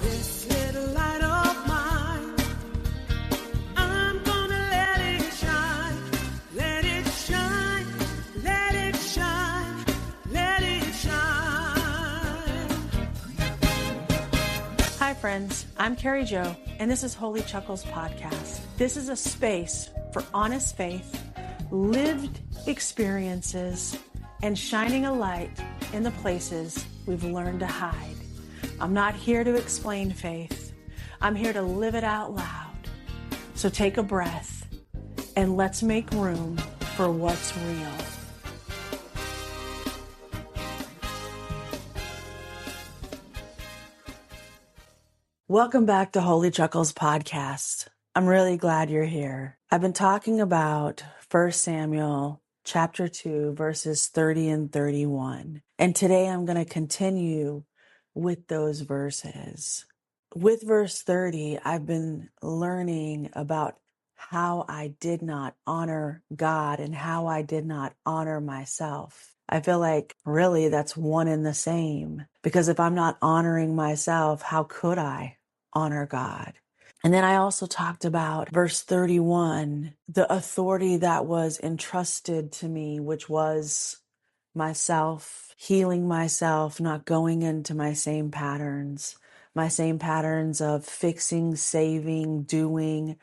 This little light of mine, I'm gonna let it shine. Let it shine, let it shine, let it shine. Hi friends, I'm Carrie Jo, and this is Holy Chuckles Podcast. This is a space for honest faith, lived experiences, and shining a light in the places we've learned to hide. I'm not here to explain faith. I'm here to live it out loud. So take a breath and let's make room for what's real. Welcome back to Holy Chuckles Podcast. I'm really glad you're here. I've been talking about 1 Samuel chapter 2, verses 30 and 31. And today I'm going to continue with those verses. With verse 30, I've been learning about how I did not honor God and how I did not honor myself. I feel like really that's one and the same, because if I'm not honoring myself, how could I honor God? And then I also talked about verse 31, the authority that was entrusted to me, which was myself, healing myself, not going into my same patterns of fixing, saving, doing,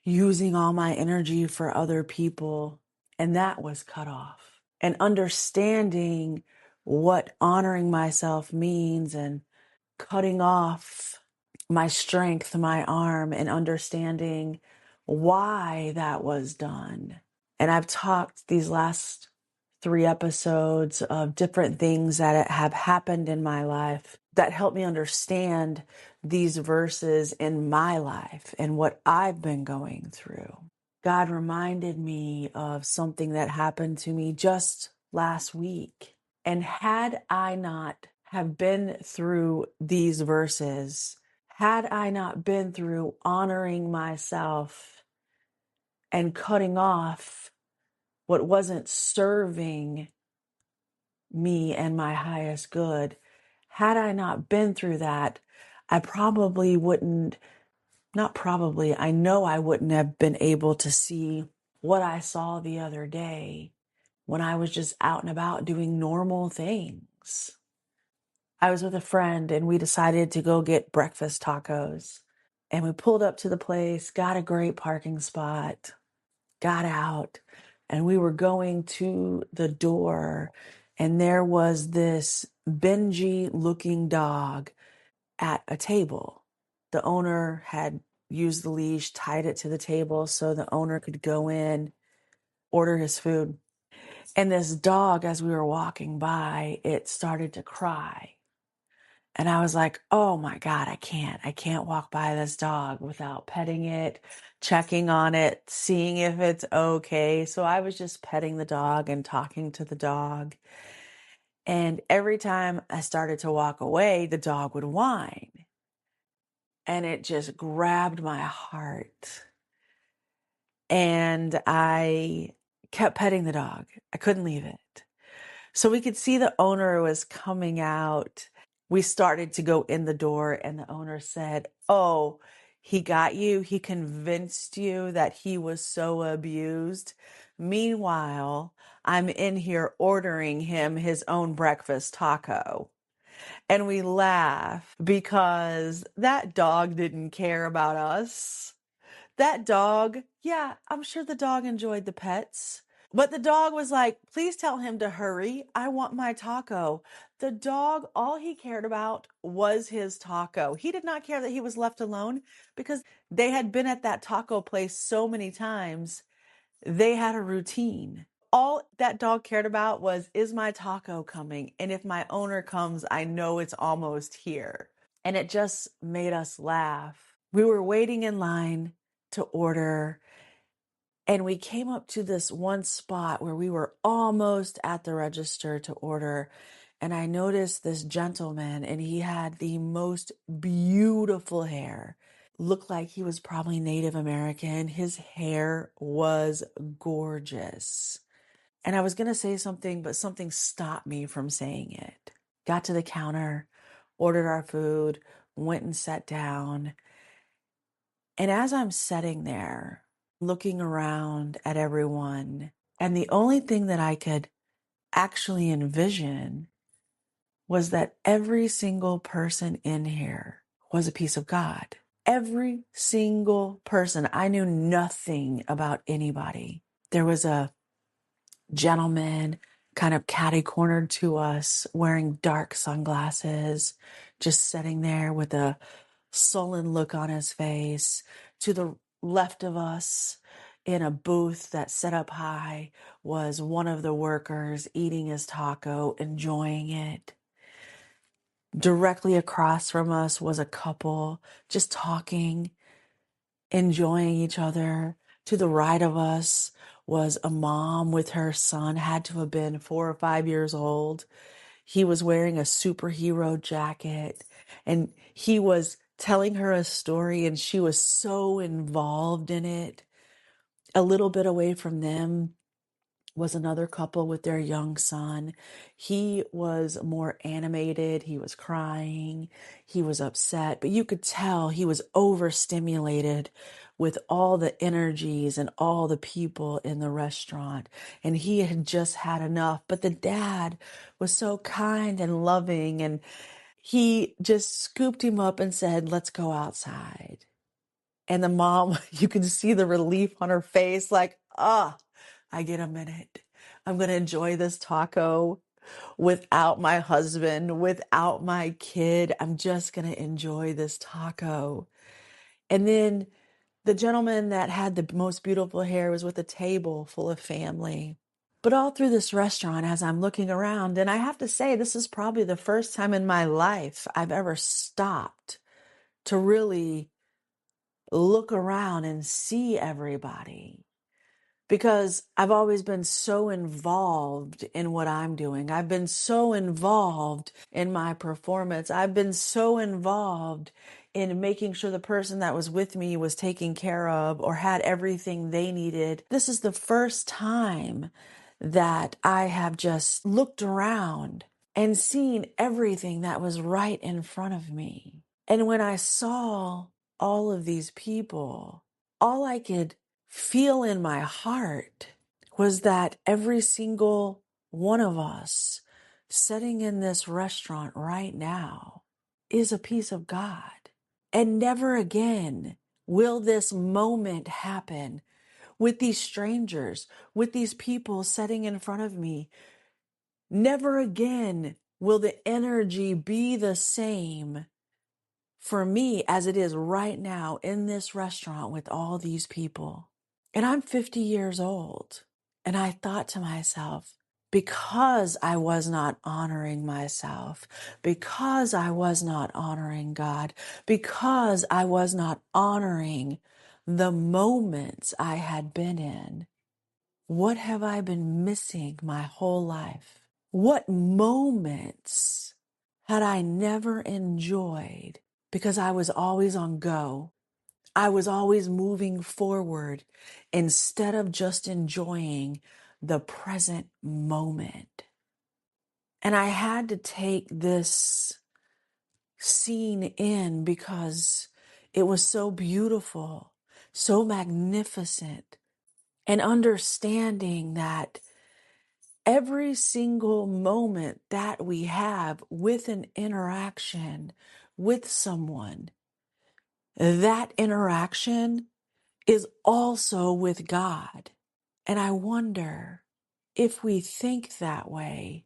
using all my energy for other people. And that was cut off. And understanding what honoring myself means and cutting off my strength, my arm, and understanding why that was done. And I've talked these last 3 episodes of different things that have happened in my life that help me understand these verses in my life and what I've been going through. God reminded me of something that happened to me just last week. And had I not have been through these verses, had I not been through honoring myself and cutting off what wasn't serving me and my highest good, had I not been through that, I probably wouldn't, not probably, I know I wouldn't have been able to see what I saw the other day when I was just out and about doing normal things. I was with a friend and we decided to go get breakfast tacos. And we pulled up to the place, got a great parking spot, got out, and we were going to the door. And there was this Benji looking dog at a table. The owner had used the leash, tied it to the table so the owner could go in, order his food. And this dog, as we were walking by, it started to cry. And I was like, oh my God, I can't walk by this dog without petting it, checking on it, seeing if it's okay. So I was just petting the dog and talking to the dog. And every time I started to walk away, the dog would whine. And it just grabbed my heart. And I kept petting the dog. I couldn't leave it. So we could see the owner was coming out. We started to go in the door and the owner said, oh, he got you. He convinced you that he was so abused. Meanwhile, I'm in here ordering him his own breakfast taco. And we laugh because that dog didn't care about us. That dog, yeah, I'm sure the dog enjoyed the pets. But the dog was like, please tell him to hurry. I want my taco. The dog, all he cared about was his taco. He did not care that he was left alone because they had been at that taco place so many times. They had a routine. All that dog cared about was, is my taco coming? And if my owner comes, I know it's almost here. And it just made us laugh. We were waiting in line to order. And we came up to this one spot where we were almost at the register to order. And I noticed this gentleman, and he had the most beautiful hair. Looked like he was probably Native American. His hair was gorgeous. And I was going to say something, but something stopped me from saying it. Got to the counter, ordered our food, went and sat down. And as I'm sitting there, looking around at everyone, and the only thing that I could actually envision was that every single person in here was a piece of God. Every single person. I knew nothing about anybody. There was a gentleman kind of catty cornered to us wearing dark sunglasses, just sitting there with a sullen look on his face. To the left of us, in a booth that set up high, was one of the workers eating his taco, enjoying it. Directly across from us was a couple just talking, enjoying each other. To the right of us was a mom with her son, had to have been 4 or 5 years old. He was wearing a superhero jacket and he was telling her a story, and she was so involved in it. A little bit away from them was another couple with their young son. He was more animated. He was crying. He was upset, but you could tell he was overstimulated with all the energies and all the people in the restaurant. And he had just had enough. But the dad was so kind and loving, and he just scooped him up and said, "Let's go outside." And the mom, you can see the relief on her face, like, I get a minute. I'm going to enjoy this taco without my husband, without my kid. I'm just going to enjoy this taco. And then the gentleman that had the most beautiful hair was with a table full of family. But all through this restaurant, as I'm looking around, and I have to say, this is probably the first time in my life I've ever stopped to really look around and see everybody, because I've always been so involved in what I'm doing. I've been so involved in my performance. I've been so involved in making sure the person that was with me was taken care of or had everything they needed. This is the first time that I have just looked around and seen everything that was right in front of me. And when I saw all of these people, all I could feel in my heart was that every single one of us sitting in this restaurant right now is a piece of God. And never again will this moment happen with these strangers, with these people sitting in front of me. Never again will the energy be the same for me as it is right now in this restaurant with all these people. And I'm 50 years old. And I thought to myself, because I was not honoring myself, because I was not honoring God, because I was not honoring the moments I had been in, what have I been missing my whole life? What moments had I never enjoyed because I was always on go? I was always moving forward instead of just enjoying the present moment. And I had to take this scene in because it was so beautiful, so magnificent, and understanding that every single moment that we have with an interaction with someone, that interaction is also with God. And I wonder, if we think that way,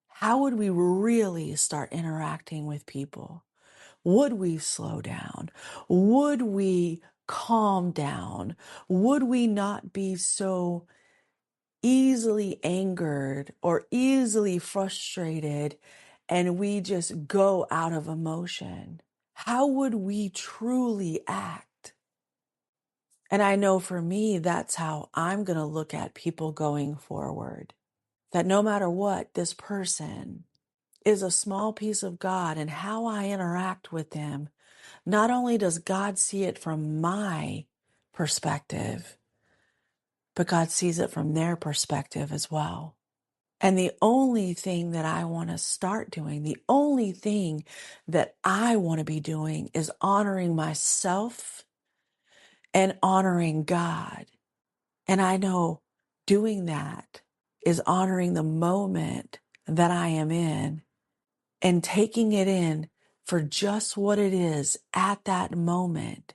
how would we really start interacting with people? Would we slow down? Would we calm down? Would we not be so easily angered or easily frustrated and we just go out of emotion? How would we truly act? And I know for me, that's how I'm going to look at people going forward. That no matter what, this person is a small piece of God, and how I interact with them, not only does God see it from my perspective, but God sees it from their perspective as well. And the only thing that I want to start doing, the only thing that I want to be doing is honoring myself and honoring God. And I know doing that is honoring the moment that I am in and taking it in for just what it is at that moment.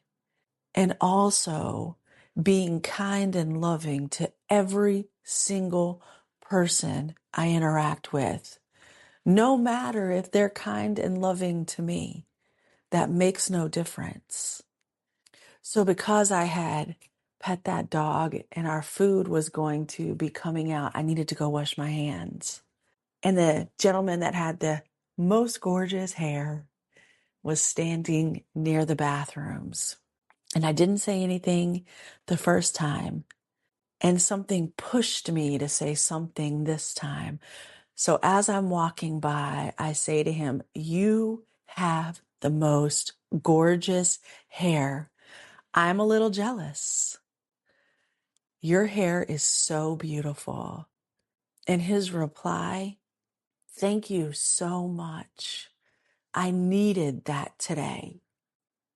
And also being kind and loving to every single person I interact with. No matter if they're kind and loving to me, that makes no difference. So because I had pet that dog and our food was going to be coming out, I needed to go wash my hands. And the gentleman that had the most gorgeous hair was standing near the bathrooms. And I didn't say anything the first time. And something pushed me to say something this time. So as I'm walking by, I say to him, "You have the most gorgeous hair. I'm a little jealous. Your hair is so beautiful." And his reply, "Thank you so much. I needed that today."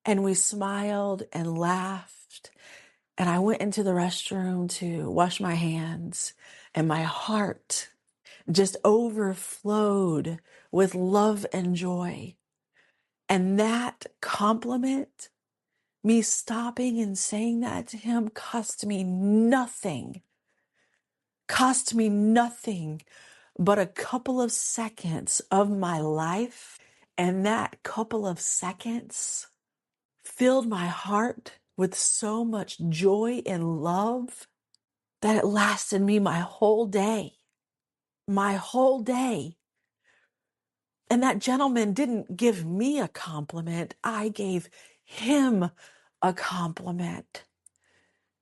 And we smiled and laughed. And I went into the restroom to wash my hands. And my heart just overflowed with love and joy. And that compliment, me stopping and saying that to him, cost me nothing but a couple of seconds of my life. And that couple of seconds filled my heart with so much joy and love that it lasted me my whole day. My whole day. And that gentleman didn't give me a compliment. I gave him a compliment.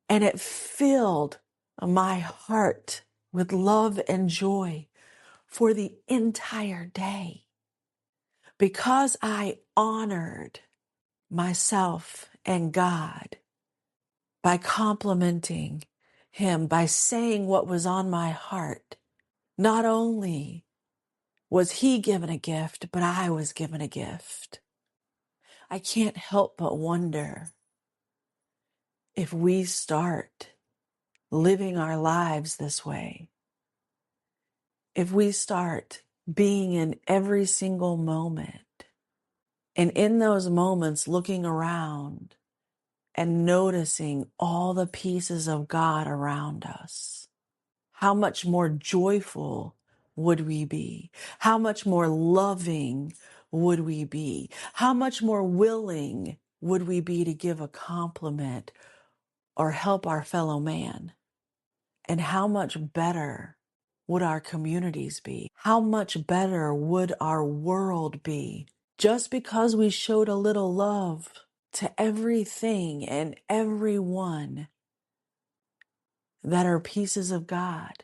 And it filled my heart with love and joy for the entire day because I honored myself and God by complimenting him, by saying what was on my heart. Not only was he given a gift, but I was given a gift. I can't help but wonder if we start living our lives this way, if we start being in every single moment, and in those moments looking around and noticing all the pieces of God around us, how much more joyful would we be? How much more loving would we be? How much more willing would we be to give a compliment or help our fellow man? And how much better would our communities be? How much better would our world be? Just because we showed a little love to everything and everyone that are pieces of God.